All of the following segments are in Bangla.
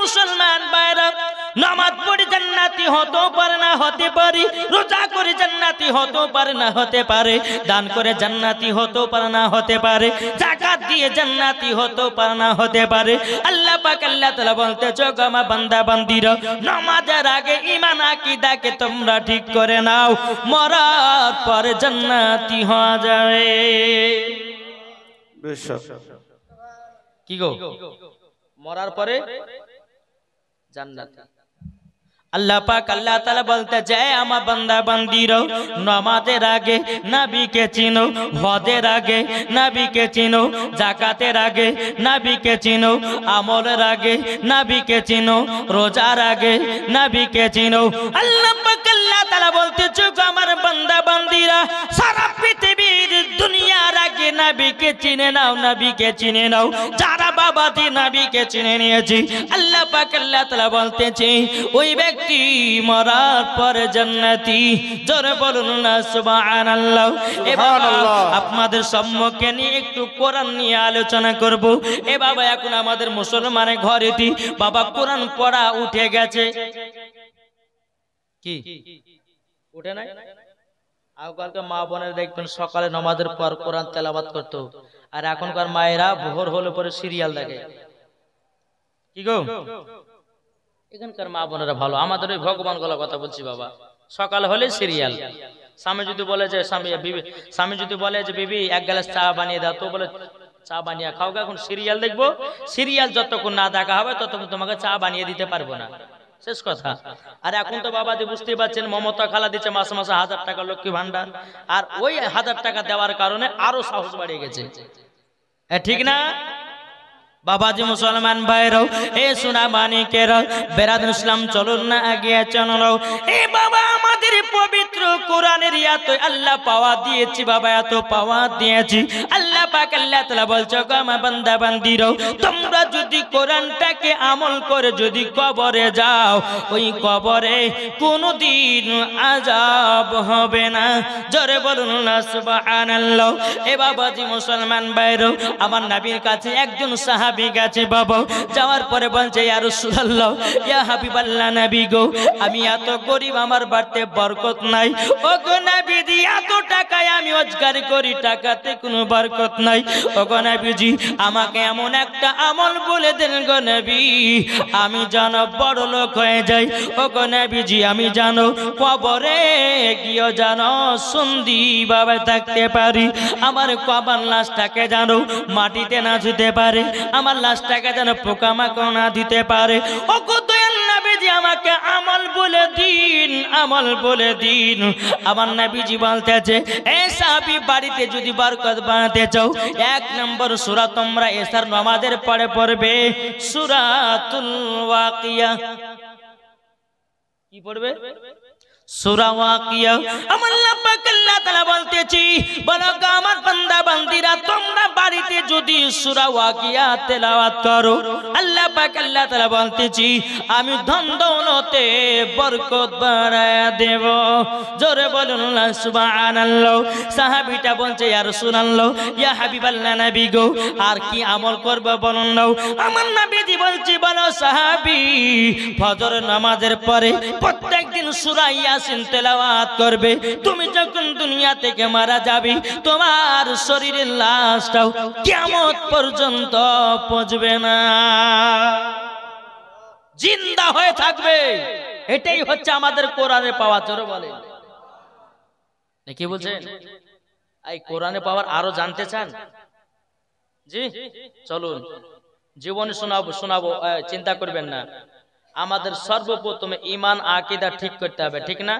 মুসলমান ভাইরা, নামাজ পড়ে জান্নাতি হতেও পারে না হতে পারে, রোজা করে জান্নাতি হতেও পারে না হতে পারে, দান করে জান্নাতি হতেও পারে না হতে পারে, যাকাত দিয়ে জান্নাতি হতেও পারে না হতে পারে। আল্লাহ পাক আল্লাহ তাআলা বলতেছে, গো আমার বান্দা বান্দীরা, নামাজের আগে ঈমান আকীদাকে তোমরা ঠিক করে নাও, মরার পরে জান্নাতি হওয়া যাবে। কি গো, মরার পরে জান্নাতি। আল্লাহ পাক আল্লাহ তাআলা বলতে যায়, আমার বান্দা বান্দীরা, নামাজের আগে নবীকে চিনো, হজের আগে নবীকে চিনো, যাকাতের আগে নবীকে চিনো, আমলের আগে নবীকে চিনো, রোজার আগে নবীকে চিনো। আল্লাহ পাক আল্লাহ তাআলা বলতেছে, আমার বান্দা বান্দীরা, সারা পৃথিবীর দুনিয়ার আগে নবীকে চিনে নাও, নবীকে চিনে নাও। যারা বাবাজি নবীকে চিনে নিয়েছি, আল্লাহ পাক আল্লাহ তাআলা বলতেছে, ওই ব্যক্তি মরার পরে জান্নাতি। জোরে বলুন না সুবহানাল্লাহ। এবার আপনাদের সম্মুখে নিয়ে একটু কোরআন নিয়ে আলোচনা করব। এ বাবা, এখন আমাদের মুসলমানের ঘরেতে বাবা কোরআন পড়া উঠে গেছে। কি উঠে নাই? আগকালকার মা বোনের দেখবেন সকালে নামাজের পর কোরআন তেলাওয়াত করতো, আর এখনকার মায়েরা ভোর হলে পরে সিরিয়াল দেখে। কি গো, এখানকার মা বোনেরা ভালো, আমাদের ওই ভগবান গলা কথা বলছি বাবা। সকাল হলে সিরিয়াল। স্বামী যদি বলে যে স্বামী যদি বলে যে বিবি এক গ্লাস চা বানিয়ে দাও, তো বলে চা বানিয়ে খাও। এখন সিরিয়াল দেখবো, সিরিয়াল যতক্ষণ না দেখা হবে ততক্ষণ তোমাকে চা বানিয়ে দিতে পারবো না, শেষ কথা। আর এখন তো বাবা যে বুঝতেই পারছেন, মমতা খালা দিচ্ছে মাসে মাসে 1000 টাকা লক্ষ্মী ভান্ডার, আর ওই 1000 টাকা দেওয়ার কারণে আরো সাহস বাড়িয়ে গেছে, ঠিক না বাবাজি? মুসলমান ভাইরাও, এ সোনা মানিকেরাও, বেরাদুল ইসলাম, চলুন না এগিয়ে চলো। এ বাবা, আমাদের পবিত্র কোরআনের এত আল্লাহ পাওয়া দিয়েছি বাবা, এত পাওয়া দিয়েছি। আল্লাহ পাক আল্লাহ তাআলা বলছে, গো আমার বান্দা বান্দীরাও, তোমরা যদি কোরআনটাকে আমল করে যদি কবরে যাও, ওই কবরে কোনোদিন আযাব হবে না। জোরে বলুন না সুবহানাল্লাহ। এ বাবাজি মুসলমান ভাইরাও, আমার নবীর কাছে একজন সাহাবী গেছে বাবা, যাওয়ার পরে বলছে, ইয়া রাসূলুল্লাহ, ইয়া হাবিবাল্লাহ, নবী গো, আমি এত গরিব, আমার বাড়িতে বরকত নাই। ও গো নবীজি, এত টাকায় আমি রোজগার করি, টাকাতে কোনো বরকত নাই। ও গো নবীজি, আমাকে এমন একটা আমল বলে দেন গো নবী, আমি যেন বড় লোক হয়ে যাই। ও গো নবীজি, আমি যেন কবরে গিয়ে যেন সুন্দরভাবে থাকতে পারি, আমার কবর লাশটাকে যেন মাটিতে না ছুঁতে পারে, আমার লাশটাকে যেন পোকামাকড় না দিতে পারে। ও গো দয়াল নবীজি, আমাকে আমল বলে দিন, আমল বলে দিন। আমার নবীজি বলতেছে, এ সাহাবী, বাড়িতে যদি বরকত বানাতে চাও, 1 নম্বর সূরা তোমরা এশার নামাজের পরে পড়বে, সূরাতুল ওয়াকিয়া। কি পড়বে? সূরা ওয়াকিয়া। আমার আল্লাহ পাক আল্লাহ তাআলা বলতেছি, বলো গো আমার বান্দা বান্দীরা, তোমরা বাড়িতে যদি সূরা ওয়াকিয়া তেলাওয়াত করো, আল্লাহ পাক আল্লাহ তাআলা বলতেছি, আমি ধন দৌলতে বরকত বাড়ায়া দেব। জোরে বলুন না সুবহানাল্লাহ। সাহাবীটা বলছে, ইয়া রাসূলুল্লাহ, ইয়া হাবিবাল্লাহ, নবী গো, আর কি আমল করব বলুন না। আমার নবীজি বলছি, বলো সাহাবী, ফজর নামাজের পরে প্রত্যেকদিন সূরা ইয়াসিন তেলাওয়াত করবে। তুমি যখন দুনিয়া থেকে মারা যাবে, তোমার শরীরের লাশটাও কিয়ামত পর্যন্ত পৌঁছবে না, জিন্দা হয়ে থাকবে। এটাই হচ্ছে আমাদের কোরআনে পাওয়া। জোরে বলে কি বলছেন? এই কোরআনে পাওয়ার আরো জানতে চান? জি, চলুন জীবনে শোনাবো, চিন্তা করবেন না। আমাদের সর্বপ্রথমে ঈমান আকীদা ঠিক করতে হবে, ঠিক না?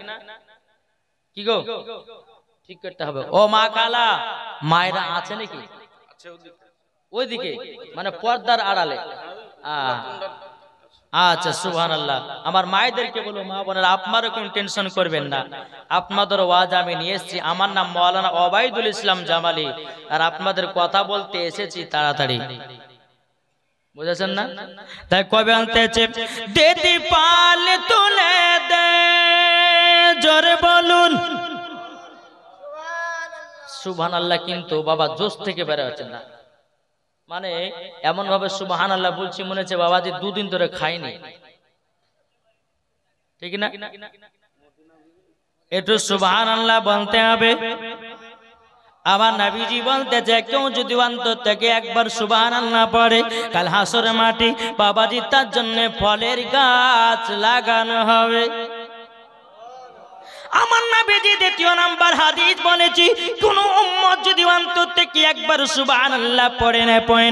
কি গো, ঠিক করতে হবে। ও মা কালা, মায়েরা আছে নাকি? ওইদিকে, মানে পর্দার আড়ালে। আচ্ছা, সুবহানাল্লাহ। আমার মায়েদেরকে বলো, মা বোনেরা, আপনারা কোনো টেনশন করবেন না, আপনাদের ওয়াজ আমি নিয়ে এসেছি। আমার নাম মাওলানা ওবায়দুল ইসলাম জামালি, আর আপনাদের কথা বলতে এসেছি তাড়াতাড়ি, বুঝেছেন না? তাই কবে আনতেছে, দিদি পাল তুলে দে, জোরে বলুন সুবহানাল্লাহ। কিন্তু বাবা জোশ থেকে বের হচ্ছে না, মানে এমন ভাবে সুবহানাল্লাহ বলছি মনে হচ্ছে বাবাজি দুদিন ধরে খাইনি, ঠিক না? একটু সুবহানাল্লাহ বলতে হবে। আমার নবীজি বলতেছে কেউ যদি অন্তর থেকে একবার সুবহানাল্লাহ পড়ে কাল হাসরের মাঠে বাবাজি তার জন্য ফলের গাছ লাগানো হবে। আমার নবীজি দ্বিতীয় নাম্বার হাদিস বলেছি কোন উম্মত যদি অন্তর থেকে একবার সুবহানাল্লাহ পড়ে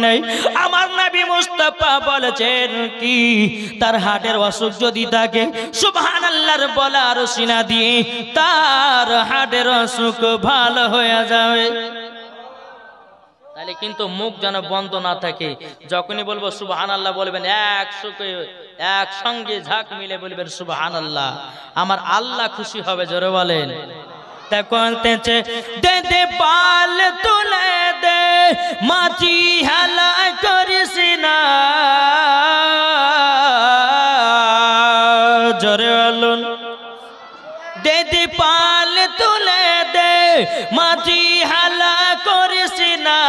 নাই আমার নবী মুস্তাফা বলেছেন কি তার হার্টের অসুখ যদি থাকে সুবহানাল্লাহর বলার সিনা দিয়ে তার হার্টের অসুখ ভালো হয়ে যাবে। তাহলে কিন্তু মুখ যেন বন্ধ না থাকে, যখনই বলবো সুবহানাল্লাহ বলবেন একসঙ্গে ঝাঁক মিলে বলবেন সুবহানাল্লাহ, আমার আল্লাহ খুশি হবে। জোরে বলেন। বলতেছে দে দে পাল তুলে দে মাটি হালা করিস না, জোরে বলুন। দে দে পাল তুলে দে মাটি হালা করিস না,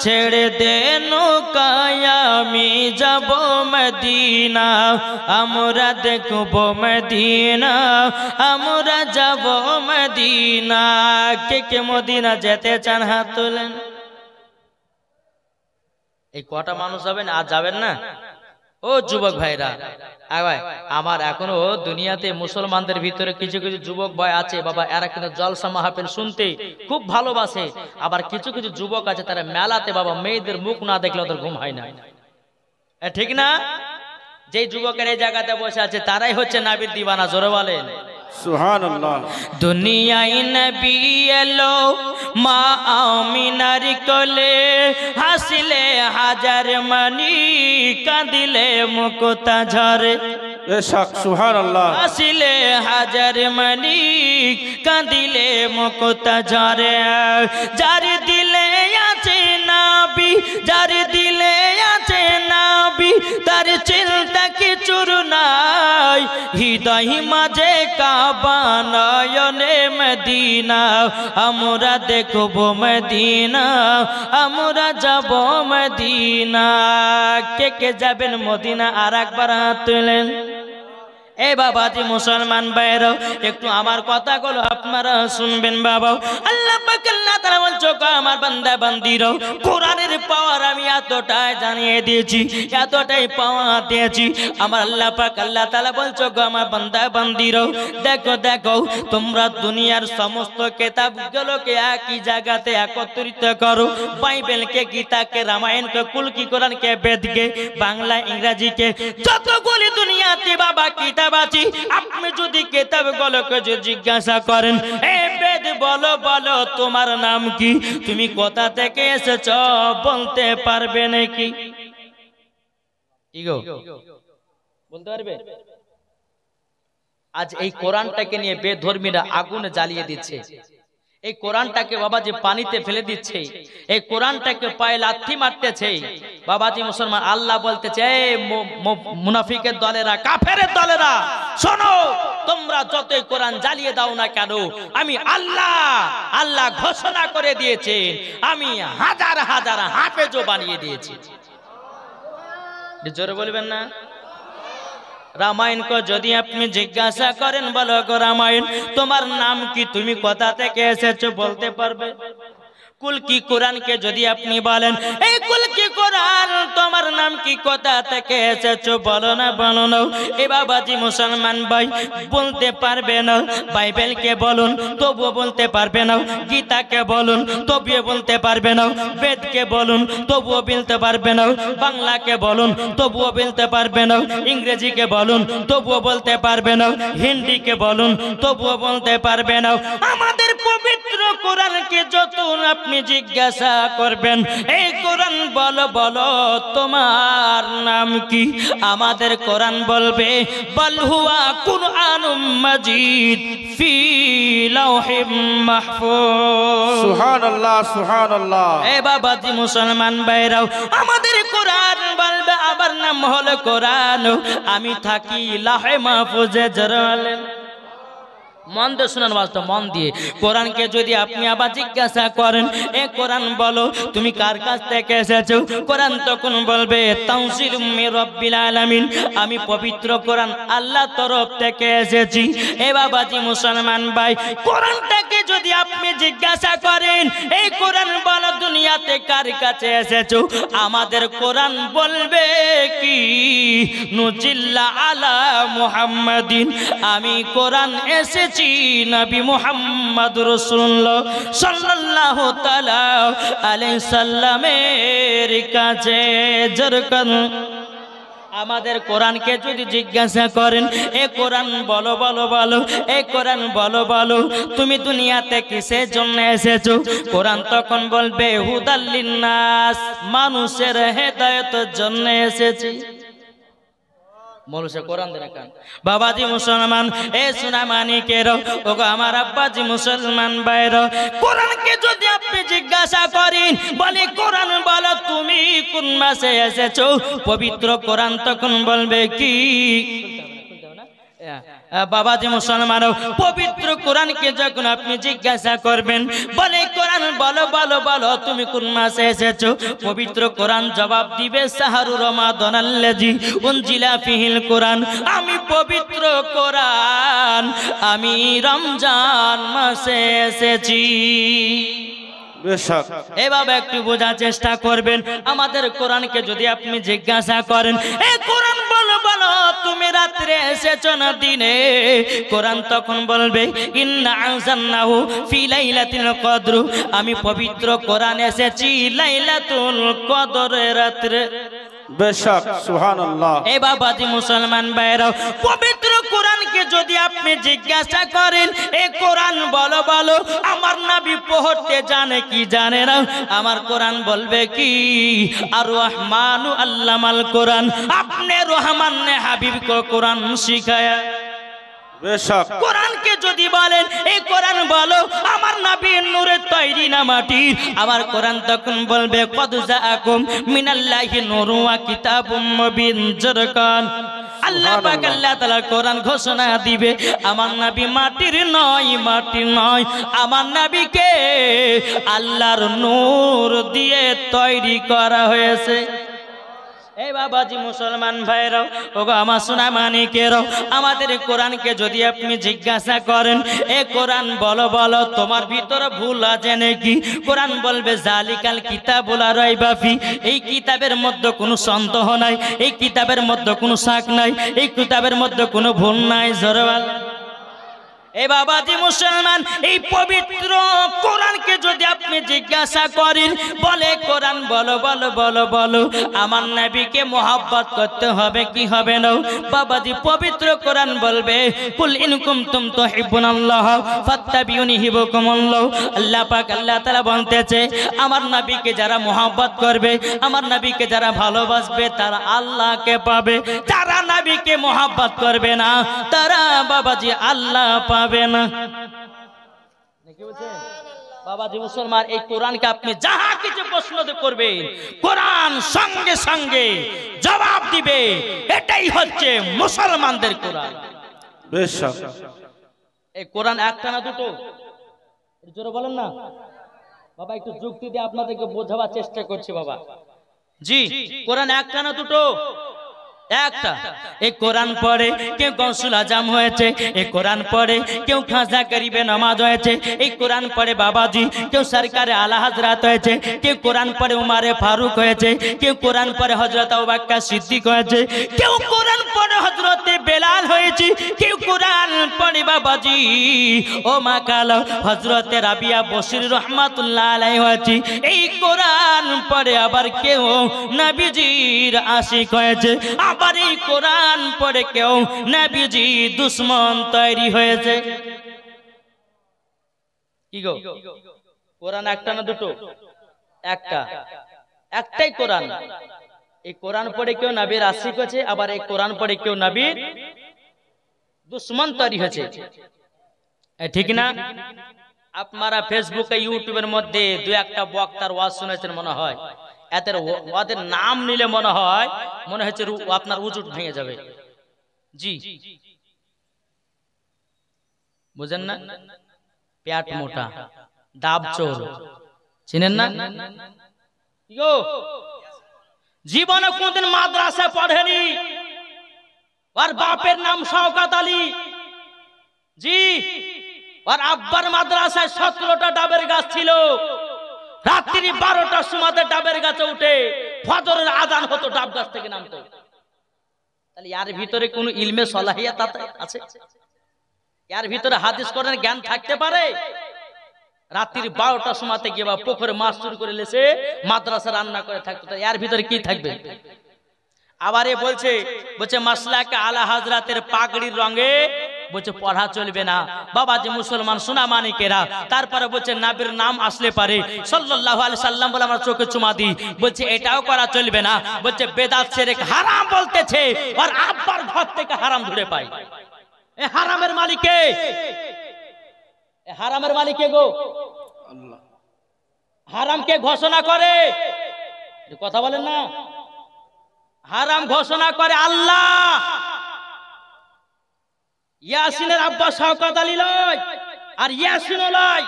ছেড়ে দে নৌকায় আমি যাব মদিনা, আমরা দেখব মদিনা, আমরা যাব মদিনা। কে কে মদিনা যেতে চান হাত তোলেন। এই কটা মানুষ যাবেন আর যাবেন না? ও যুবক ভাইরা, আমার এখনো দুনিয়াতে মুসলমানদের ভিতরে কিছু কিছু যুবক ভাই আছে বাবা, এরা কিন্তু জলসা মাহফিল শুনতে খুব ভালোবাসে। আবার কিছু কিছু যুবক আছে তারা মেলাতে বাবা মেয়েদের মুখ না দেখলে ওদের ঘুম হয় না, ঠিক না? যে যুবকের এই জায়গাতে বসে আছে তারাই হচ্ছে নবীর দিওয়ানা। জোরে বলেন সুবহানাল্লাহ। দুনিয়ায় নবী এলো মা আমিনার কোলে, হাসিলে হাজার মানি কাঁদিলে মুক্তা ঝরে। সুবহানাল্লাহ। হাসিলে হাজার মানি কাঁদিলে মুক্তা ঝরে। যার দিলে আছে নবী, যার দিলে আছে নবী তার চিন্তা কিছুর নাই, হৃদয় মাঝে কাবা নয়নে মদিনা, আমরা দেখব মদিনা, আমরা যাব মদিনা। কে কে যাবেন মদিনা আর একবার হাত তুলেন। এ বাবাজি মুসলমান ভাইরা একটু আমার কথাগুলো আপনারা শুনবেন বাবা। আল্লাহ পাক আল্লাহ তাআলা বলছো আমার বান্দা বান্দিরা কোরআনের পাওয়ার আমি এতটাই জানিয়ে দিয়েছি, এতটাই পাওয়া দিয়েছি। আমার আল্লাহ পাক আল্লাহ তাআলা বলছো আমার বান্দা বান্দিরা দেখো দেখো তোমরা দুনিয়ার সমস্ত কিতাবগুলোকে একই জায়গাতে একত্রিত করো, বাইবেলকে, গীতাকে, রামায়ণকে, কুলকি কোরআনকে, বেদকে, বাংলা ইংরেজিকে, যতগুলি দুনিয়াতে বাবা কিতাব আছে আপনি যদি কিতাবগুলোকে জিজ্ঞাসা করেন এ বেদ বলো বলো তোমার নাম কি, তুমি কোথা থেকে এসেছ বলতে পারবে নাকি? কি গো বলতে পারবে? আজ এই কোরআনটাকে নিয়ে বেধর্মীরা আগুনে জ্বালিয়ে দিচ্ছে, এই কোরআনটাকে বাবাজি পানিতে ফেলে দিচ্ছে, এই কোরআনটাকে পায়ে লাথি মারতেছে। বাবাজি মুসলমান আল্লাহ বলতেছে এই মুনাফিকের দলেরা, কাফেরের দলেরা শোনো, তোমরা যতই কোরআন জ্বালিয়ে দাও না কেন আমি আল্লাহ আল্লাহ ঘোষণা করে দিয়েছে আমি হাজার হাজার হাফেজও বানিয়ে দিয়েছি। জোরে বলবেন না? রামায়ণকে যদি আপনি জিজ্ঞাসা করেন বলো গো রামায়ণ তোমার নাম কি, তুমি কোথা থেকে এসেছো বলতে পারবে? কুলকি কোরআনকে যদি আপনি বলেন এই কুলকি কোরআন তোমার নাম কি, কোথা থেকে এসেছো বলো না বলো না। এ বাবাজি মুসলমান ভাই বলতে পারবে না। বাইবেলকে বলুন তবুও বলতে পারবে না, গীতাকে বলুন তবুও বলতে পারবে না, বেদকে বলুন তবুও বলতে পারবে না, বাংলাকে বলুন তবুও বলতে পারবে না, ইংরেজিকে বলুন তবুও বলতে পারবে না, হিন্দিকে বলুন তবুও বলতে পারবে না। আমাদের পবিত্র কোরআনকে যত আপনি জিজ্ঞাসা করবেন এই কোরআন বলো বলো তোমার নাম কি, আমাদের কোরআন বলবে বল হুয়া কুরআনুম মাজিদ ফি লাওহিম মাহফুজ। সুবহানাল্লাহ সুবহানাল্লাহ। এ বাবাজি মুসলমান ভাইরাও আমাদের কোরআন বলবে আমার নাম হলো কোরআন, আমি থাকি লাহে মাহফুজে। জোরে বলেন মন দিয়ে শুনেন বাস্তব, মন দিয়ে। কোরআনকে যদি আপনি আবার জিজ্ঞাসা করেন, এ কোরআন বলো তুমি কার কাছ থেকে এসেছো, কোরআন তখন বলবে তানজিলুম মির রাব্বিল আলামিন, আমি পবিত্র কোরআন আল্লাহর তরফ থেকে এসেছি। এ বাবাজি মুসলমান ভাই, কোরআনটাকে যদি আপনি জিজ্ঞাসা করেন, এই কোরআন বলো দুনিয়াতে কার কাছে এসেছো, আমাদের কোরআন বলবে কি নুজিল্লা আলা মুহাম্মাদিন, আমি কোরআন এসেছি নবী মুহাম্মদ রাসূলুল্লাহ সাল্লাল্লাহু তাআলা আলাইহি সাল্লামের কাছে। যেরকম আমাদের কোরআনকে যদি জিজ্ঞাসা করেন, এ কোরআন বলো বলো বলো, এ কোরআন বলো বলো তুমি দুনিয়াতে কিসের জন্য এসেছো, কোরআন তখন বলবে হুদাল লিন্নাস, মানুষের হেদায়েতের জন্য এসেছি। মানুষের কোরআন দেন কান বাবাজি মুসলমান, এ সোনা মানিকের ও আমার আব্বাজি মুসলমান ভাইরা, কোরআনকে যদি আপনি জিজ্ঞাসা করেন, বলে কোরআন বলো তুমি কোন মাসে এসেছো, পবিত্র কোরআন তখন বলবে কি বাবাজি মুসলমান, পবিত্র কোরআনকে যখন আপনি জিজ্ঞাসা করবেন, বলে কোরআন বলো বলো বলো তুমি কোন মাসে এসেছো, পবিত্র কোরআন জবাব দিবে শাহরু রমাদান আল্লাযী উনজিলা ফিহিল কোরআন, আমি পবিত্র কোরআন আমি রমজান মাসে এসেছি। এভাবে একটু বোঝার চেষ্টা করবেন। আমাদের কোরআনকে যদি আপনি জিজ্ঞাসা করেন, এ কোরআন বলো বলো তুমি রাত্রে এসেছো না দিনে, কোরআন তখন বলবে ইন্না আনজালনাহু ফি লাইলাতিল কদর, আমি পবিত্র কোরআন এসেছি লাইলাতুল কদরের রাত্রে। বেশক সুবহানাল্লাহ। এ বাবাজি মুসলমান ভাইরা, পবিত্র কোরআনকে যদি আপনি জিজ্ঞাসা করেন, এ কোরআন বলো বলো আমার নবী পড়তে জানে কি জানে না, আমার কোরআন বলবে কি আর রহমানু আল্লামাল কোরআন, আপনি রহমান ने হাবিব को কোরআন শিখায়া। বেশক কোরআনকে যদি বলেন, এই কোরআন বলো আমার নবীর নূরের তৈরি না মাটির, আমার কোরআন তখন বলবে কদ জাআকুম মিনাল্লাহি নূরুন ওয়া কিতাবুম মুবিন। যেরকম আল্লাহ পাক আল্লাহ তাআলা কোরআন ঘোষণা দিবে আমার নবী মাটির নয়, মাটির নয়, আমার নবীকে আল্লাহর নূর দিয়ে তৈরি করা হয়েছে। এই বাবাজি মুসলমান ভাইরাও ও আমার সোনা মানিকেরও, আমাদের কোরআনকে যদি আপনি জিজ্ঞাসা করেন, এ কোরআন বলো বলো তোমার ভিতরে ভুল আছে নাকি, কোরআন বলবে জালিকাল কিতাবুল লা রাইবা ফি, এই কিতাবের মধ্যে কোনো সন্দেহ নাই, এই কিতাবের মধ্যে কোনো শাক নাই, এই কিতাবের মধ্যে কোনো ভুল নাই। জোরওয়াল এ বাবাজি মুসলমান, এই পবিত্র কোরআনকে যদি আপনি জিজ্ঞাসা করেন, বলে কোরআন বলো বলো বলো বলো আমার নবীকে মোহাব্বত করতে হবে কি হবে না, বাবাজি পবিত্র কোরআন বলবে কুল ইন কুনতুম তুহিব্বুনাল্লাহ ফাত্তাবিউনি ইউহিব্বুকুমুল্লাহ। আল্লাহ পাক আল্লাহ তাআলা বলতেছে আমার নবীকে যারা মোহাব্বত করবে, আমার নবীকে যারা ভালোবাসবে, তারা আল্লাহকে পাবে, যারা নবীকে মোহাব্বত করবে না তারা বাবাজি আল্লাহ পাবে না। বাবাজি মুসলমান, এই কোরআনকে আপনি যাহা কিছু প্রশ্ন করবেন, কোরআন সঙ্গে সঙ্গে জবাব দিবে। এটাই হচ্ছে মুসলমানদের কোরআন। বেশক এই কোরআন একটা না দুটো, জোরে বলেন না বাবা, একটু যুক্তি দিয়ে আপনাদেরকে বোঝাবার চেষ্টা করছি বাবা। জি, কোরআন একটা না দুটো, একটা। এই কোরআন পড়ে কেউ গৌসুল আজম হয়েছে, এই কোরআন পড়ে কেউ খাজা গরিবে নামাজ হয়েছে, এই কোরআন পড়ে বাবাজি কেউ সরকারে আলা হযরত হয়েছে, কেউ কোরআন পড়ে উমারে ফারুক হয়েছে, কেউ কোরআন পড়ে হযরত আবু বকর সিদ্দিক হয়েছে, কেউ কোরআন পড়ে হযরত বেলাল হয়েছে, কেউ কোরআন পড়ে বাবাজি ও মা কালো হযরত রাবিয়া বসরি রহমাতুল্লাহ আলাইহি হয়েছে। এই কোরআন পড়ে আবার কেউ নবীজির আশিক হয়েছে, আবার এই কোরআন পড়ে কেউ নবীজি দুশ্মন তৈরি হয়েছে। কি গো, কোরআন একটা না দুটো? একটা, একটাই কোরআন। এই কোরআন পড়ে কেউ নবীর আশিক হয়েছে, আবার এই কোরআন পড়ে কেউ নবীর দুশ্মন তৈরি হয়েছে, ঠিক না? আপনারা ফেসবুকে ইউটিউবের মধ্যে দু একটা বক্তার ওয়াজ শুনেছেন মনে হয়, এদের ওদের নাম নিলে মনে হচ্ছে আপনার উজুট ভেঙে যাবে। জি, বুঝেন না? পেট মোটা, দাব চোর, চিনেন না? জীবনে কোনদিন মাদ্রাসায় পড়েনি, আর বাপের নাম শওকত আলী। জি, আর আব্বার মাদ্রাসায় 17টা ডাবের গাছ ছিল। রাত্রি 12টার সময় ডাবের গাছে উঠে ফজরের আজান হতো, ডাব গাছ থেকে নামতো। তাহলে এর ভিতরে কোন ইলমে সলাহিয়াত আছে? এর ভিতরে হাদিস কোরআনের জ্ঞান থাকতে পারে? রাত্রি 12টার সময় গিয়ে বা পুকুরে মাছ চুরি করে লেছে মাদ্রাসা রান্না করে থাকতো। এর ভিতরে কি থাকবে? আবার এ বলছে মাসলাকে আলা হাজরাতের পাগড়ির রঙে বলছে পড়া চলবে না। বাবা যে মুসলমান সোনা মানিকেরা, তারপরে বলছে নবীর নাম আসলে পারে সাল্লাল্লাহু আলাইহি সাল্লাম বলে আমরা চোখে চুমা দিই, বলছে এটাও করা চলবে না। বলছে বেদাত শিরক হারাম বলতেছে, আর আব্বার ঘর থেকে হারাম ধরে পাই। এ হারামের মালিক কে? এ হারামের মালিক কে গো? আল্লাহ। হারাম কে ঘোষণা করে? কথা বলেন না। হারাম ঘোষণা করে আল্লাহ। ইয়াসিনের আব্বা শওকত আলী লয়, আর ইয়াসিনও লয়।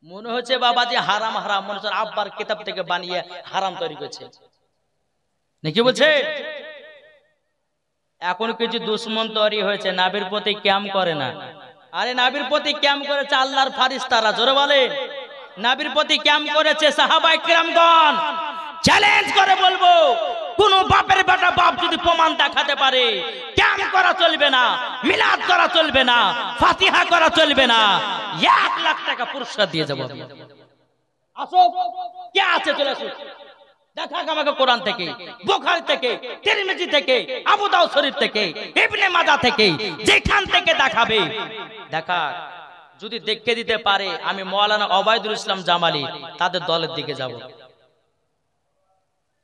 মনে হচ্ছে বাবা যে হারাম হারাম, মনে হচ্ছে আব্বার কিতাব থেকে বানিয়ে হারাম তৈরি করছে নাকি? বলছে এখন কিছু দুশ্মন তৈরি হয়েছে, নবীর প্রতি ক্যাম্প করে না। আরে নবীর প্রতি ক্যাম্প করেছে আল্লাহর ফারিস্তারা, জোরে বলেন। নবীর প্রতি ক্যাম্প করেছে সাহাবায়ে কিরামগণ। চ্যালেঞ্জ করে বলবো, কোন বাপের বেটা বাপ যদি প্রমাণ দেখাতে পারে ক্যাম্প করা চলবে না, মিলাদ করা চলবে না, ফাতিহা করা চলবে না, 1 লাখ টাকা পুরস্কার দিয়ে যাবো। আসো, কে আছে? চলে আসো, দেখাক আমাকে কোরআন থেকে, বুখারী থেকে, তিরমিজি থেকে, আবু দাউদ শরীফ থেকে, ইবনে মাজাহ থেকে, যেখান থেকে দেখাবে দেখাক। যদি দেখে দিতে পারে আমি মাওলানা ওবায়দুল ইসলাম জামালি তাদের দলের দিকে যাব।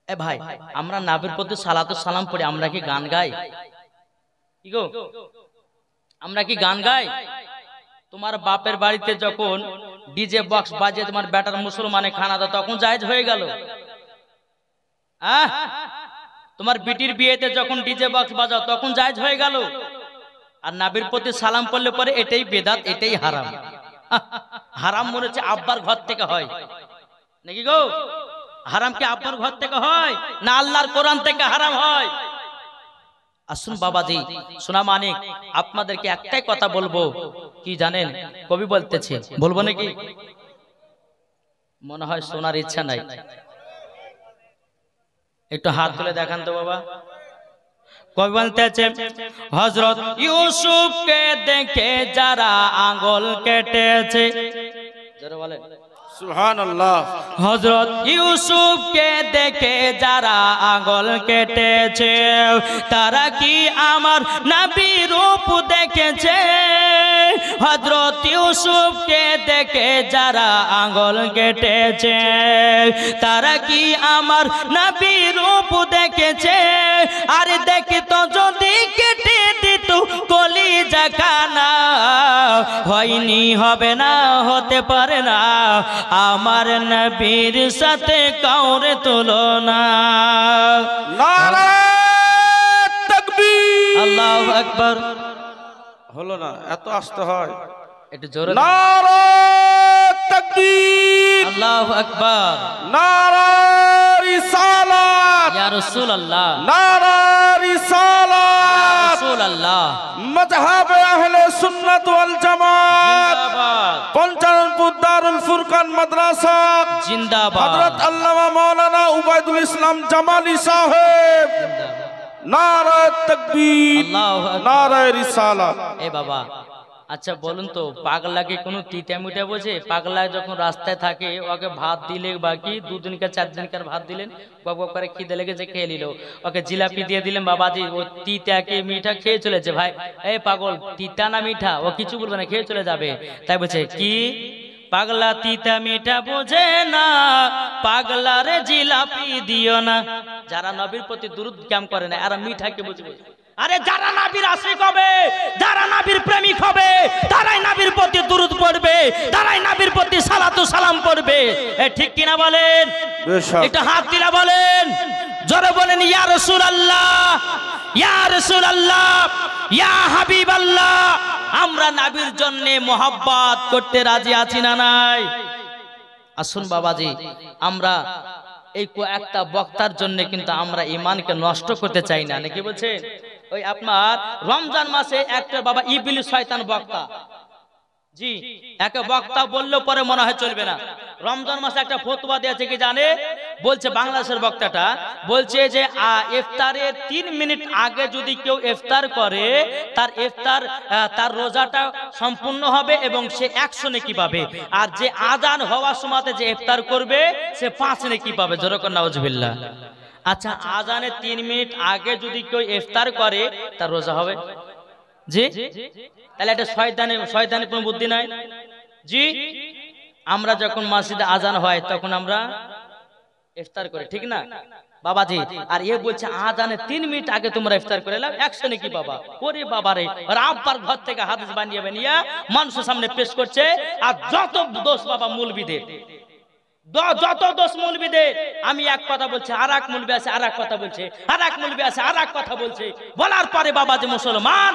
এ ভাই, আমরা নবীর প্রতি সালাতু সালাম পড়ি, আমরা কি গান গাই? কি গো, আমরা কি গান গাই? তোমার বাপের বাড়িতে যখন ডিজে বক্স বাজে তোমার বেটার মুসলমানে খানা দাও, তখন জায়েজ হয়ে গেল? তোমার বিটির বিয়েতে যখন ডিজে বক্স বাজাও, তখন জায়েজ হয়ে গেল? আর নবীর প্রতি সালাম পড়লে পরে এটাই বেদাত, এটাই হারাম। হারাম মনে হচ্ছে আব্বার ঘর থেকে হয় নাকি গো? হারাম কি আব্বার ঘর থেকে হয় না আল্লাহর কোরআন থেকে হারাম হয়? আসুন বাবাজি সোনা মানিক, আপনাদেরকে একটাই কথা বলবো, কি জানেন? কবি বলতেছে, বলবো নাকি? মনে হয় শোনার ইচ্ছা নাই। একটু হাত তুলে দেখান তো বাবা। কবি বলতেছে, হযরত ইউসুফকে দেখে যারা আঙ্গুল কেটেছে, যারা বলেন সুবহানাল্লাহ। হযরত ইউসুফকে দেখে যারা আঙ্গুল কেটেছে, তারা কি আমার নবীর রূপ দেখেছে? হযরত ইউসুফকে দেখে যারা আঙ্গুল কেটেছে, তারা কি আমার নবীর রূপ দেখেছে? আর দেখতো যদি কেটে দিত কলিজা খানা, হয়নি, হবে না, হতে পারে না আমার নবীর সাথে কাউরে তুলনা। নারে তাকবীর। আল্লাহু আকবার। হলো না, এত আসতে হয় একটু জোরে। নারে তাকবীর। আল্লাহু আকবার। নারে রিসালাত। ইয়া রাসূলুল্লাহ। নারে রিসালাত। রাসূলুল্লাহ। মাযহাব আহলে সুন্নাত ওয়াল জামাত জিন্দাবাদ। পঞ্চাননপুর দারুল ফুরকান মাদ্রাসা জিন্দাবাদ। হযরত আল্লামা মাওলানা ওবায়দুল ইসলাম জামালি সাহেব। নারে তাকবীর। আল্লাহু আকবার। নারে রিসালাত। এ বাবা, আচ্ছা বলুন তো, পাগলাকে কোনো তিতা মিঠা বোঝে? পাগলা যখন রাস্তায় থাকে, ওকে ভাত দিলে বাকি 2 দিনকার 4 দিনকার ভাত দিলেন, বক বক করে খিদে লেগেছে খেয়ে নিল। ওকে জিলাপি দিয়ে দিলেন, বাবাজি ও তিতাকে মিঠা খেয়ে চলেছে। ভাই এই পাগল, তিতা না মিঠা? ও কিছু বলবে না, খেয়ে চলে যাবে। তাই বলছে কি, পাগলা তিতা মিঠা বোঝে না, পাগলারে জিলাপি দিও না। যারা নবীর প্রতি দুরূদ কাম করে না, এরা মিঠাকে বুঝবে। আরে যারা নবীর আশিক হবে, যারা নবীর প্রেমিক হবে, তারাই নবীর প্রতি দুরূদ পড়বে, তারাই নবীর প্রতি সালাতু সালাম পড়বে। এ ঠিক কিনা বলেন? একটু হাত দিলা বলেন, জোরে বলেন ইয়া রাসূলুল্লাহ, ইয়া রাসূলুল্লাহ, ইয়া হাবিবাল্লাহ, আমরা নবীর জন্য মোহাব্বত করতে রাজি আছি না নাই? আসুন বাবাজি, আমরা এই কয়েকটা বক্তার জন্য কিন্তু আমরা ঈমানকে নষ্ট করতে চাই না, নাকি বলছে? ওই আপনার রমজান মাসে একটা বাবা ইবলিস শয়তান বক্তা, জি একে বক্তা বললেও পরে মনে হয় চলবে না। রমজান মাসে একটা ফতোয়া দিয়েছে কি জানে, বলছে বাংলাদেশের বক্তাটা বলছে যে ইফতারের 3 মিনিট আগে যদি কেউ ইফতার করে তার ইফতার তার রোজাটা সম্পূর্ণ হবে এবং সে 100 নেকি পাবে, আর যে আজান হওয়ার সময়তে যে ইফতার করবে সে 5 নেকি পাবে। জোরে নাউজুবিল্লাহ। আচ্ছা, আজানের 3 মিনিট আগে যদি কেউ ইফতার করে তার রোজা হবে? জি, তাহলে এটা শয়তানি কোনো বুদ্ধি নাই। জি, আমরা যখন মসজিদে আজান হয় তখন আমরা ইফতার করি, ঠিক না বাবাজি? আর এ বলছে আজানের 3 মিনিট আগে তোমরা ইফতার করে নাও, 100 নাকি বাবা। ওরে বাবা রে, আর আব্বার ঘর থেকে হাদিস বানিয়ে বানিয়ে মানুষের সামনে পেশ করছে। আর যত দোষ বাবা মৌলবীদের, যত দোষ মৌলবীদের। আমি এক কথা বলছি, আর এক মৌলবী আছে আর এক কথা বলছে, আর এক মৌলবী আছে আর এক কথা বলছে। বলার পরে বাবাজি মুসলমান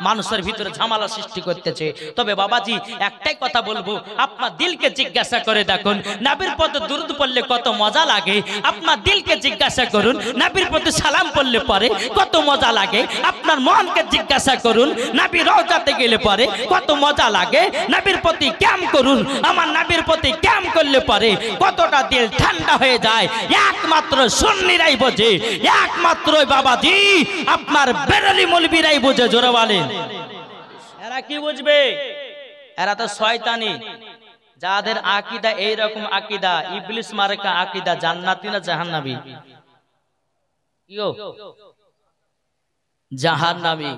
মানুষের ভিতরে ঝামেলা সৃষ্টি করতেছে। তবে বাবাজি একটাই কথা বলবো, আপনার দিলকে জিজ্ঞাসা করে দেখুন নবীর প্রতি দুরূদ পড়লে কত মজা লাগে। আপনার দিলকে জিজ্ঞাসা করুন নবীর প্রতি সালাম পড়লে পরে কত মজা লাগে। আপনার মনকে জিজ্ঞাসা করুন নবীর রওজাতে গেলে পরে কত মজা লাগে। নবীর প্রতি ক্যাম্প করুন, আমার নবীর প্রতি ক্যাম্প করলে পরে কতটা দিল ঠান্ডা হয়ে যায়। একমাত্র সুন্নিরাই বোঝে, একমাত্র বাবাজি আপনার বেরেলি মৌলবীরাই বোঝে। জোরে বলেন, এরা কি বুঝবে? এরা তো শয়তানি। যাদের আকীদা এইরকম আকীদা, ইবলিস মার্কা আকীদা, জান্নাতি না জাহান্নামী? কিও জাহান্নামী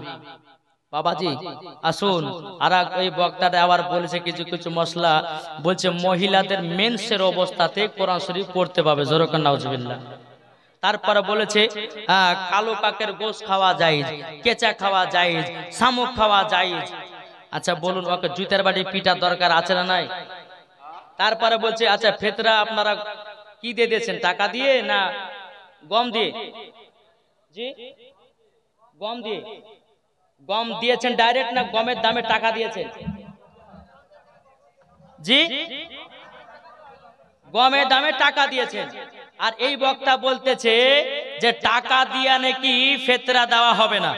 বাবাজি। আসুন, আর ওই বক্তাটা আবার বলেছে কিছু কিছু মশলা, বলছে মহিলাদের মেন্সের অবস্থাতে কোরআন শরীফ পড়তে পাবে। জোরে নাউজুবিল্লাহ। তারপরে বলেছে কালো কাকের গোশ খাওয়া জায়েজ, কেঁচা খাওয়া জায়েজ, শামুক খাওয়া জায়েজ। আচ্ছা বলুন, ওকে জুতার বাড়ি পিটার দরকার আছে না নাই? তারপরে বলছে আচ্ছা ফেতরা আপনারা কি দিয়ে দিয়েছেন, টাকা দিয়ে না গম দিয়ে? জি, গম দিয়ে। গম দিয়েছেন ডাইরেক্ট না গমের দামে টাকা দিয়েছেন? জি, গমের দামে টাকা দিয়েছেন। আর এই বক্তা বলতেছে যে টাকা দিয়া নাকি ফেতরা দেওয়া হবে না।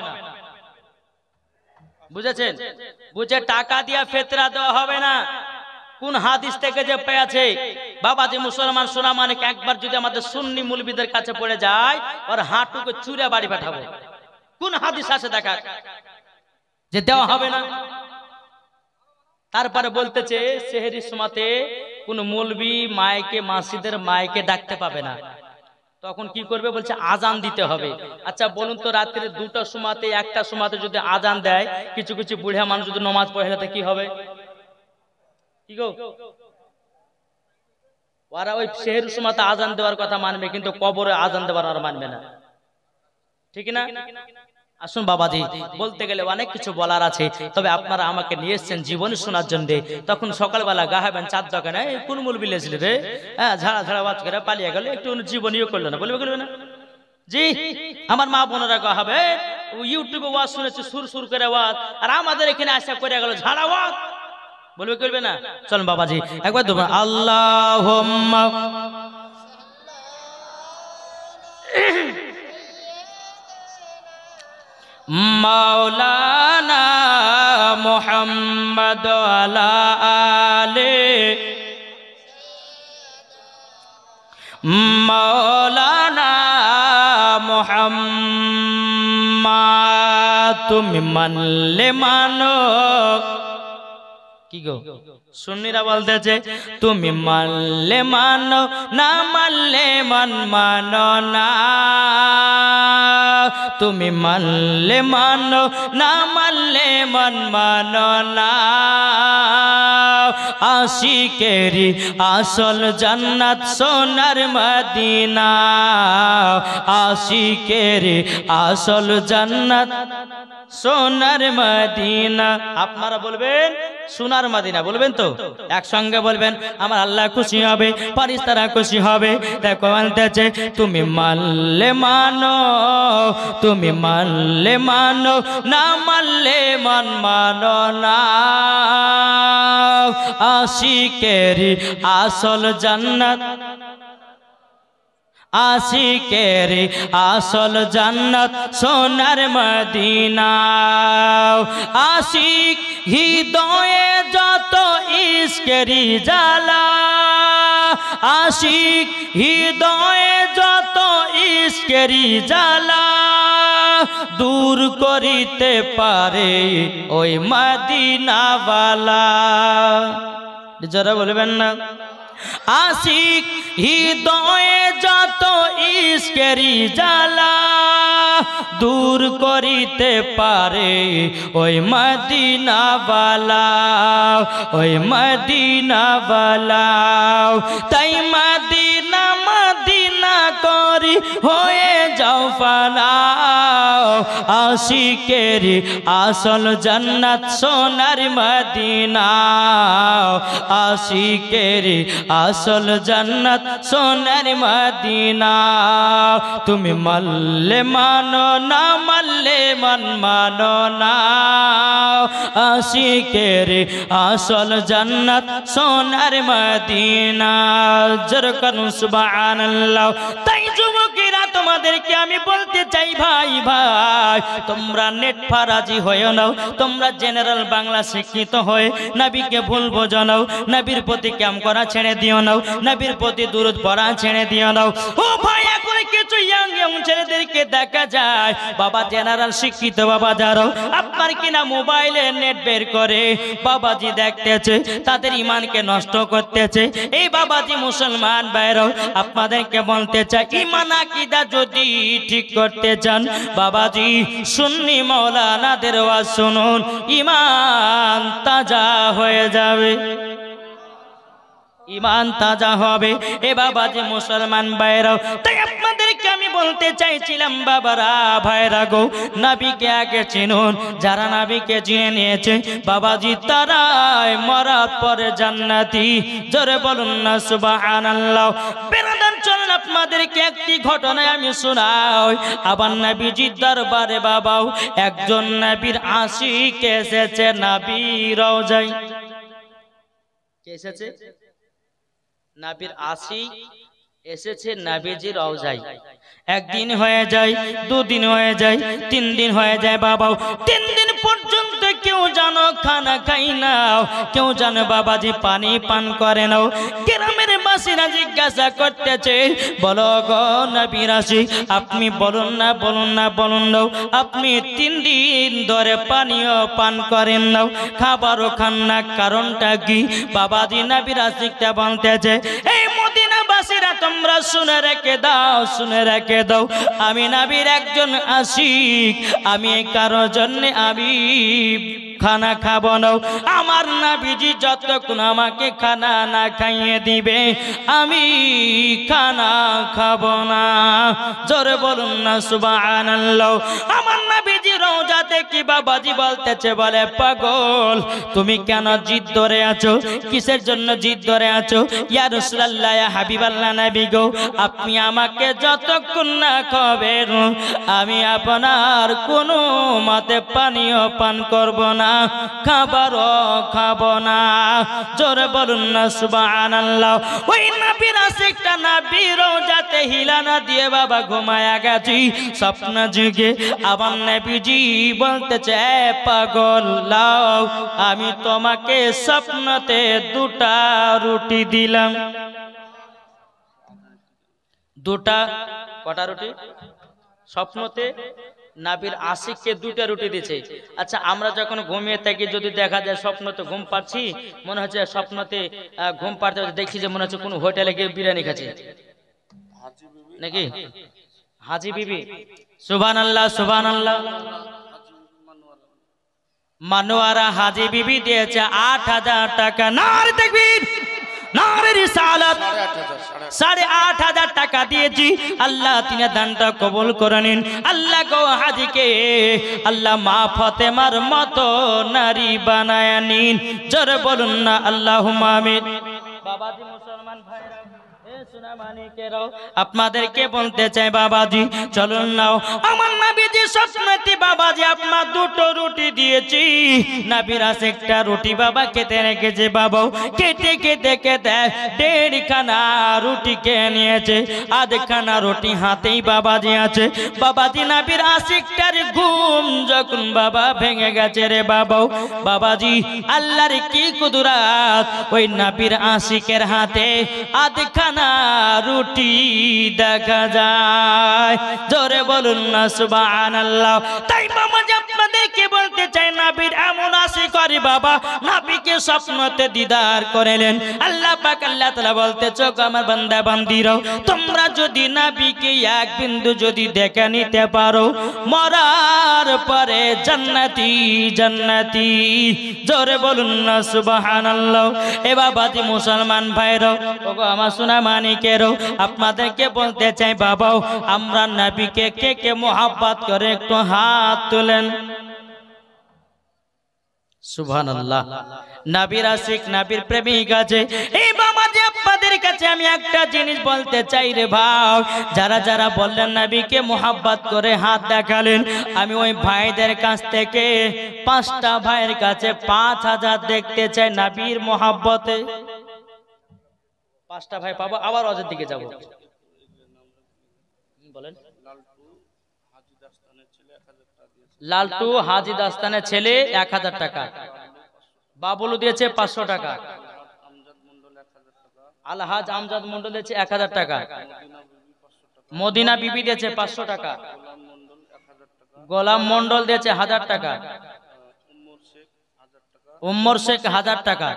বুঝেছেন? বুঝে টাকা দিয়া ফেতরা দেওয়া হবে না। কোন হাদিস থেকে যে পেয়েছে বাবাজি মুসলমান সোনা মানে একবার যদি আমাদের সুন্নি মুলবিদের কাছে পড়ে যায় ওর হাঁটুকে চুরে বাড়ি পাঠাবো। কোন হাদিস আছে দেখা যে দেওয়া হবে না? তারপরে বলতেছে সেহরির সময়তে কোন মৌলবি মাইকে মসজিদের মাইকে ডাকতে পাবে না। তখন কি করবে? বলছে আজান দিতে হবে। আচ্ছা বলুন তো, রাত্রে 2টার সময়তে 1টার সময়তে যদি আজান দেয়, কিছু কিছু বুড়া মানুষ যদি নামাজ পড়ে তাতে কি হবে? কি গো, ওরা ওই সেহরির সময়তে আজান দেওয়ার কথা মানবে, কিন্তু কবরে আজান দেওয়ার আর মানবে না, ঠিক না? আসুন বাবাজি, বলতে গেলে অনেক কিছু বলার আছে, তবে আপনারা আমাকে নিয়ে এসেছেন জীবনী শোনার জন্য। তখন সকালবেলা গাহাবেন চার দোকানে কোন মূল বিলেছিল রে, হ্যাঁ ঝাড়া ঝাড়া বাজ করে পালিয়ে গেল, একটু জীবনীও করলো না, বলবে না? জি, আমার মা বোনেরা গাহাবে ইউটিউবে ওয়াজ শুনেছে সুর সুর করে ওয়াজ, আর আমাদের এখানে আসা করে গেল ঝাড়া ওয়াজ, বলবে করবে না? চলুন বাবাজি একবার দেবো আল্লাহুম্মা মাওলানা মুহাম্মদ আলা আলে মাওলানা মুহাম্মদ। তুমি মানলে মানো, কি গো সুন্নিরা বলতেছে তুমি মানলে মানো, না মানলে মানো না। তুমি মানলে মানো, না মানলে মানো না। আশিকেরি আসল জান্নাত সোনার মদিনা, আশিকেরি আসল জান্নাত সোনার মদিনা। আপনারা বলবেন সোনার মদিনা, বলবেন তো? একসঙ্গে বলবেন, আমার আল্লাহ খুশি হবে, ফেরেশতারা খুশি হবে। দেখো বলতেছে, তুমি মানলে মানো, তুমি মানলে মানো, না মানলে মানো না। আশিকেরি আসল জান্নাত, আশিকেরি আসল জান্নাত সোনার মদিনা। আশিক হৃদয়ে যত ইশকেরি জ্বালা, আশিক হৃদয়ে যত ইশকেরি জ্বালা, দূর করিতে পারে ওই মদিনাওয়ালা। যারা বলবেন না, আশিক হৃদয়ে যত ইশকেরি জ্বালা, দূর করিতে পারে ওই মদিনাওয়ালা, ওই মদিনাওয়ালা। তাই মদিনা মদিনা করি হয়ে যাও ফানা। আশিকেরি আসল জান্নাত সোনার মদিনা, আশিকেরি আসল জান্নাত সোনার মদিনা। তুমি মানলে মানো, না মানলে মানো না। আশিকেরি আসল জান্নাত সোনার মদিনা। জরকান সুবহানাল্লাহ। তাই যুবকেরা, তোমাদেরকে আমি বলতে চাই, ভাই ভাই তোমরা নেট ফারাজি হয়ে নাও, তোমরা জেনারেল বাংলা শিক্ষিত হয়ে নবীকে ভুল বোঝো নাও, নবীর প্রতি ক্যাম করা ছেড়ে দিও নাও, নবীর প্রতি দুরূদ পড়া ছেড়ে দিও নাও। ও ভাই, এখন কিছু ইয়াং ছেলেদেরকে দেখা যায়, বাবা জেনারেল শিক্ষিত বাবা যারাও, আপনার কিনা মোবাইলে নেট বের করে বাবাজি দেখতেছে, তাদের ইমানকে নষ্ট করতেছে। এই বাবাজি মুসলমান ভাইরাও আপনাদেরকে বলতে চাই, ইমান আকীদা যদি ঠিক করতে চান, বাবাজি সুন্নি মাওলানাদের ওয়াজ শুনুন, ইমান তাজা হয়ে যাবে, ইমান তাজা হবে। এ বাবাজি মুসলমান ভাইরাও, তাই আপনাদেরকে আমি বলতে চাইছিলাম, বাবারা ভাইরা গো, নবীকে আগে চিনুন। যারা নবীকে চিনে নিয়েছে বাবাজি, তারাই মরার পরে জান্নাতি। জোরে বলুন না সুবহানাল্লাহ। বেরাদান, চলেন আপনাদেরকে একটি ঘটনা আমি শোনাই। আবার নবীজির দরবারে বাবাও একজন নবীর আশিক এসেছে নবীর রওজায়। কে এসেছে? নবীর আশিক এসেছে নবীজির রওজায়। একদিন হয়ে যায়, দুদিন হয়ে যায়, 3 দিন হয়ে যায় বাবাও। 3 দিন পর্যন্ত কেউ জানো খানা খাই না, কেউ জানো বাবাজি পানি পান করে নাও। গ্রামের বাসীরা জিজ্ঞাসা করতেছে, বলো গো নবীর আশিক, আপনি বলুন না বলুন না বলুন না, আপনি 3 দিন ধরে পানিও পান করেন না, খাবারও খান না, কারণটা কি? বাবাজি নবীর আশিকটা বলতেছে, এই মদিনাবাসীরা তোমরা শুনে রেখে দাও, শুনে রেখে দাও, আমি নবীর একজন আশিক, আমি কারো জন্য আমি খানা খাবো না। আমার নবীজি যতক্ষণ আমাকে খানা না খাইয়ে দিবে আমি খানা খাবো না। জোরে বলুন না সুবহানাল্লাহ। আমার নবীজি রওজাতে কি বাবাজি বলতেছে, বলে পাগল তুমি কেন জিদ ধরে আছো? কিসের জন্য জিদ ধরে আছো? ইয়া রাসূলুল্লাহ, ইয়া হাবিবাল্লাহ নবী গো, আপনি আমাকে যতক্ষণ না খাবেন আমি আপনার কোনো মতে পানিও পান করব না, খাবারও খাবো না। জোরে বলুন না সুবহানাল্লাহ। ওই নবীর আশিকটা নবীর রওজাতে হিলানা দিয়ে বাবা ঘুমায়া গেছি স্বপ্ন যুগে। আবার নবীজি বলতেছে, পাগল লাও, আমি তোমাকে স্বপ্নতে 2টা রুটি দিলাম। 2টা কটা রুটি? স্বপ্নতে নবীর আশিককে 2টা রুটি দিয়েছে। আচ্ছা, আমরা যখন ঘুমিয়ে থাকি যদি দেখা যায় স্বপ্নতে ঘুম পাচ্ছি, মনে হচ্ছে স্বপ্নতে ঘুম পাড়তে দেখছি যে মনে হচ্ছে কোনো হোটেলে গিয়ে বিরিয়ানি খাচ্ছি নাকি? হাজি বিবি, সুবহানাল্লাহ সুবহানাল্লাহ। মানোয়ারা হাজি বিবি দিয়েছে 8000 টাকা। নারে তাকবীর, নারে রিসালাত 8,500 টাকা দিয়েছি আল্লাহ তিনি দানটা কবুল করে নিন আল্লাহ গো হাজিকে আল্লাহ মা ফাতেমার মতো নারী বানায় নিন জোরে বলুন না আল্লাহুম্মা আমিন বাবাজি মুসলমান ভাইরা আপনাদেরকে বলতে চাই বাবাজি চলুন নাও আমার নবীজি স্বপ্নতে বাবাজি আপনার দুটো রুটি দিয়েছি নবীর আছে একটা রুটি বাবা খেতে রেখেছে বাবা কেটে কেটে কেটে 1.5 খানা রুটি কে নিয়েছে আধখানা রুটি হাতেই বাবাজি আছে বাবাজি নবীর আশিকটার ঘুম যখন বাবা ভেঙে গেছে রে বাবা বাবাজি আল্লাহর কি কুদরত ওই নবীর আশিকের হাতে আধখানা রুটি দেখা যায় জোরে বলুন না সুবহানাল্লাহ তাই বাবাজি আপনাদেরকে বলতে চাই নবীর এমন আশিক করে বাবা নবীকে স্বপ্নতে দিদার করেলেন আল্লাহ পাক আল্লাহ তাআলা বলতে চোখ আমার বান্দা বান্দিরাও তোমরা যদি নবীকে এক বিন্দু যদি দেখে নিতে পারো মরার পরে জান্নাতি জান্নাতি জোরে বলুন না সুবহানাল্লাহ এ বাবাজি মুসলমান ভাইরা ওগো আমার সোনা মানিকেরও আপনাদেরকে বলতে চাই বাবাও আমরা নবীকে কে কে মোহাব্বত করে একটু হাত তুলেন সুবহানাল্লাহ নবীর আশিক নবীর প্রেমিক আছে এই বাবাজি আপনাদের কাছে আমি একটা জিনিস বলতে চাই রে ভাই যারা যারা বললেন নবীকে মোহাব্বত করে হাত দেখালেন আমি ওই ভাইদের কাছ থেকে 5টা ভাইয়ের কাছে 5,000 দেখতে চাই নবীর মোহাব্বতে 5টা ভাই পাবো আবার অজের দিকে যাব বলেন লালটু হাজি দাস্তানের ছেলে 1000 টাকা বাবুলু দিয়েছে 500 টাকা আলহাজ আমজাদ মন্ডল দিয়েছে 1000 টাকা মদিনা বিবি দিয়েছে 500 টাকা গোলাম মন্ডল দিয়েছে 1000 টাকা উম্মর শেখ 1000 টাকা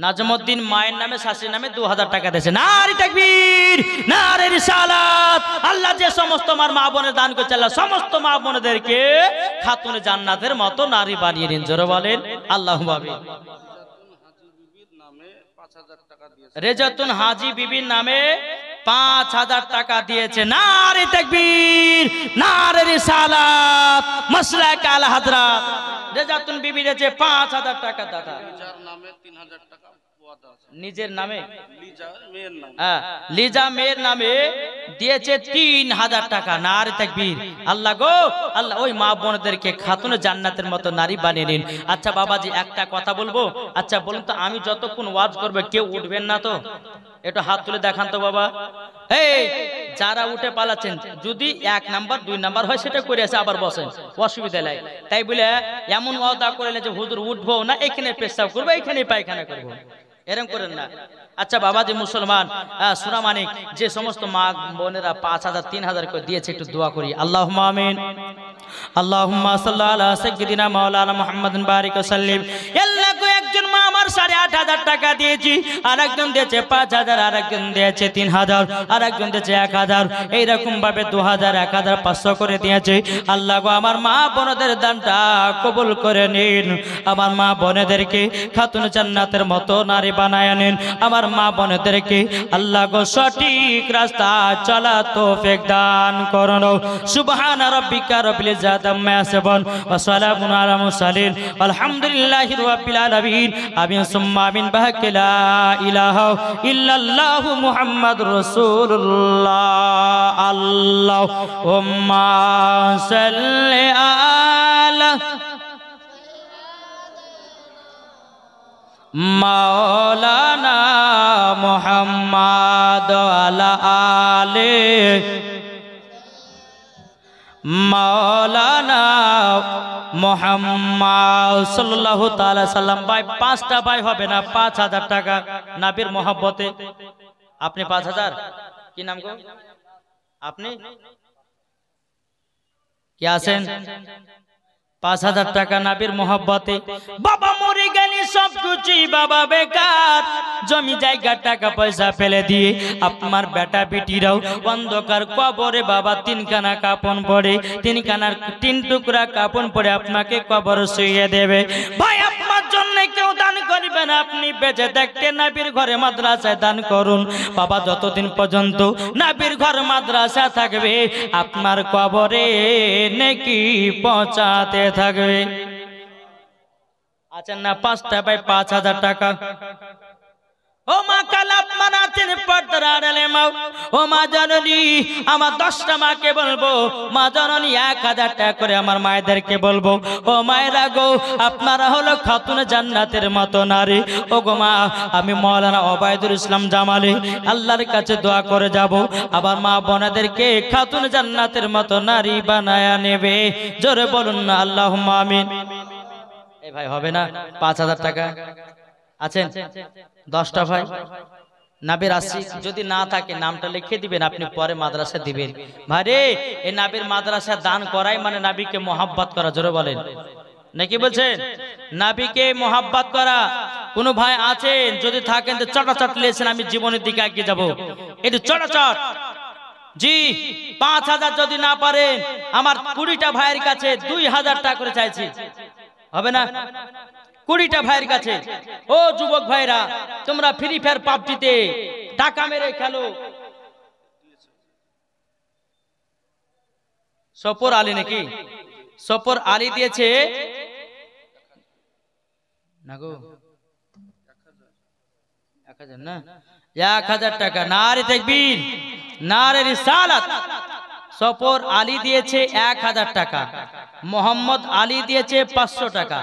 নাজমউদ্দিন মায়ের নামে শাশুড়ির নামে 2000 টাকা দিয়েছে নারে তাকবীর নারে রিসালাত আল্লাহ যে সমস্ত আমার মা বোনের দান করেছে আল্লাহ সমস্ত মা বোনদেরকে খাতুনে জান্নাতের মতো নারী বানিয়ে দিন জোরে বলেন আল্লাহুম্মা আমিন রেজাতুন হাজি বিবির নামে 5,000 টাকা দিয়েছে নারে তাকবীর নারে রিসালাত মাসলাক আল হযরত রেজাতুন বিবি দিয়েছে 5,000 টাকা দাদা নিজের নামে লিজা মেয়ের নামে দিয়েছে 3,000 টাকা নারে তাকবীর আল্লাহ গো আল্লাহ ওই মা বোনদেরকে খাতুনে জান্নাতের মতো নারী বানিয়ে নিন আচ্ছা বাবাজি একটা কথা বলবো আচ্ছা বলুন তো আমি যতক্ষণ ওয়াজ করবে কেউ উঠবেন না তো একটু হাত তুলে দেখান তো বাবা এই যারা উঠে পালাচ্ছেন যদি 1 নাম্বার 2 নাম্বার হয় সেটা করে আসে আবার বসেন অসুবিধা নাই তাই বলে এমন ওয়াদা করেন যে হুজুর উঠবো না এখানে পেশাব করবো এখানে পায়খানা করবো এরকম করেন না আচ্ছা বাবাজি মুসলমান সোনা মানিক যে সমস্ত মা বোনেরা 5,000 3,000 করে দিয়েছে একটু দোয়া করি আল্লাহুম্মা আমিন আল্লাহুম্মা সাল্লি আলা সাইয়্যিদিনা মাওলানা মুহাম্মাদিন বারিক ওয়া সাল্লিম আল্লাহ কো একজন মা আমার 8,500 টাকা দিয়েছি আরেকজন দিয়েছে 5,000 আরেকজন দিয়েছে 3,000 আরেকজন দিয়েছে 1,000 এই রকম ভাবে 2,000 1,500 করে দিয়েছে আল্লাহ গো আমার মা বোনদের দানটা কবুল করে নিন আমার মা বোনদেরকে খাতুন জান্নাতের মতো নারী বানায় নিন আমার মা বোনদেরকে আল্লাহ গো সঠিক রাস্তা চলা তৌফিক দান করুন সুবহান রাব্বিকা রাব্বিল ইজ্জাতি আম্মা ইয়াসিফুন ওয়া সালামুন আলাল মুরসালিন আলহামদুলিল্লাহি রাব্বিল আলামিন আমিন সুম্মা আমিন বাহাক লা ইলাহা ইল্লাল্লাহু মুহাম্মাদুর রাসূলুল্লাহ আল্লাহুম্মা সাল্লি আলা মাওলানা মুহাম্মাদ আলা আলে মাওলানা মুহাম্মদ সাল্লাল্লাহু তাআলা সাল্লাম ভাই 5টা ভাই হবে না 5,000 টাকা নবীর মহব্বতে আপনি 5,000 কি নাম গো আপনি কি আছেন 5,000 টাকা নবীর মহব্বতে বাবা মরে গেলে সব কিছুই বাবা বেকার জমি জায়গা টাকা পয়সা ফেলে দিয়ে আপনার বেটা বেটিরাও অন্ধকার কবরে বাবা 3খানা কাপন পড়ে 3 টুকরা কাপন পড়ে আপনাকে কবরে শুইয়ে দেবে ভাই আপনার জন্য কেউ দান করবেন, আপনি বেঁচে দেখতে নবীর ঘরে মাদ্রাসায় দান করুন বাবা। যতদিন পর্যন্ত নবীর ঘর মাদ্রাসা থাকবে আপনার কবরে নেকি পৌঁছাতে থাকবে। আচ্ছা না 5টা ভাই 5000 টাকা। ও মা কালাপ মানাতেন পর্দার আড়ালে মা, ও মা জননী আমার 10টা মাকে বলবো, মা জননী 1000 টাকা করে আমার মায়েদেরকে বলবো। ও মায়েরা গো, আপনারা হলো খাতুন জান্নাতের মতো নারী। ও গো মা, আমি মাওলানা ওবায়দুল ইসলাম জামালি আল্লাহর কাছে দোয়া করে যাব, আবার মা বোনেদেরকে খাতুন জান্নাতের মতো নারী বানায়া নেবে। জোরে বলুন না আল্লাহুম্মা আমিন। এই ভাই হবে না 5000 টাকা আছেন? 10টা ভাই নাবির আশিক যদি না থাকে নামটা লিখে দিবেন, আপনি পরে মাদ্রাসা দিবেন। ভাই রে, এই নাবির মাদ্রাসা দান করাই মানে নাবিকে মোহাব্বত করা। জোরে বলেন নাকি বলছেন? নাবিকে মোহাব্বত করা। কোন ভাই আছেন যদি থাকেন তো চটাচট লেছেন, আমি জীবনের দিকে এগিয়ে যাব, একটু চটাচট। জি 5000 যদি না পারেন, আমার 20টা ভাইয়ের কাছে 2000 টাকা করে চাইছি, হবে না? 20টা ভাইয়ের কাছে। ও যুবক ভাইরা, তোমরা ফ্রি ফায়ার পাবজিতে টাকা মেরে খেলো। সফর আলী নাকি? সফর আলী দিয়েছে না গো 1000 না 1000 টাকা। নারে তাকবীর, নারে রিসালাত। সফর আলী দিয়েছে 1000 টাকা, মোহাম্মদ আলী দিয়েছে 500 টাকা,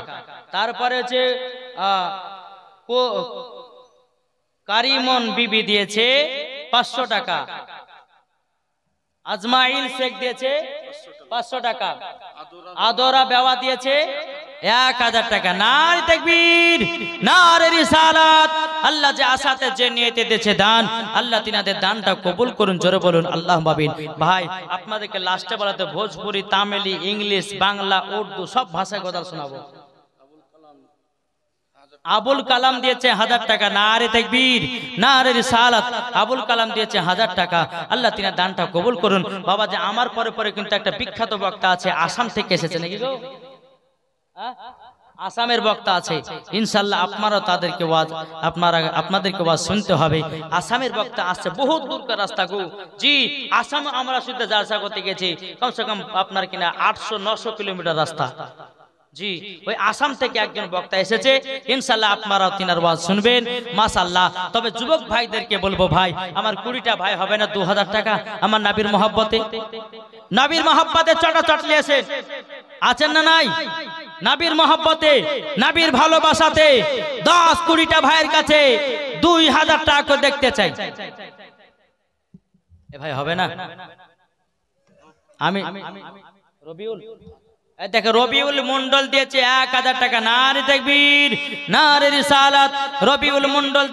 তারপরে হচ্ছে কারিমন বিবি দিয়েছে 500 টাকা, আজমাইল শেখ দিয়েছে 500 টাকা, আদরা বেওয়া দিয়েছে 1000 টাকা। নারে তাকবীর, নারে রিসালাত। আল্লাহ যে আশাতে যে নিয়তে দিয়েছে দান, আল্লাহ তিনাদের দানটা কবুল করুন। জোরে বলুন আল্লাহুম্মা আমিন। ভাই আপনাদেরকে লাস্টে বলাতে ভোজপুরি, তামিলি, ইংলিশ, বাংলা, উর্দু সব ভাষায় কথা শোনাবো। আবুল কালাম দিয়েছে 1000 টাকা। নারে তাকবীর, নারে রিসালাত। আবুল কালাম দিয়েছে 1000 টাকা। আল্লাহ তিনার দানটা কবুল করুন। বাবা যে আমার পরে পরে কিন্তু একটা বিখ্যাত বক্তা আছে, আসাম থেকে এসেছে নাকি গো? আসামের বক্তা আছে, ইনশাআল্লাহ আপনারা তাদেরকে ওয়াজ আপনাদেরকে ওয়াজ শুনতে হবে। আসামের বক্তা আসছে, বহুত দূরকার রাস্তা গো। জি আসাম আমরা শুদ্ধ জালসা করতে গেছি কমসে কম আপনার কিনা 800-900 কিলোমিটার রাস্তা। জি ওই আসাম থেকে একজন বক্তা এসেছে, ইনশাআল্লাহ আপনারাও তিনার ওয়াজ শুনবেন মাশাআল্লাহ। তবে যুবক ভাইদেরকে বলবো, ভাই আমার 20টা ভাই হবে না 2000 টাকা আমার নবীর মহব্বতে, নবীর মহব্বতে চটাচট লিয়েছেন আছেন না নাই? নবীর মহব্বতে, নবীর ভালোবাসাতে 10-20টা ভাইয়ের কাছে 2000 টাকা করে দেখতে চাই। এ ভাই হবে না? আমি রবিউল, দেখো রবিউল মন্ডল দিয়েছে 1000 টাকা। নারে তাকবীর, নারে রিসালাত। রবিউল মন্ডল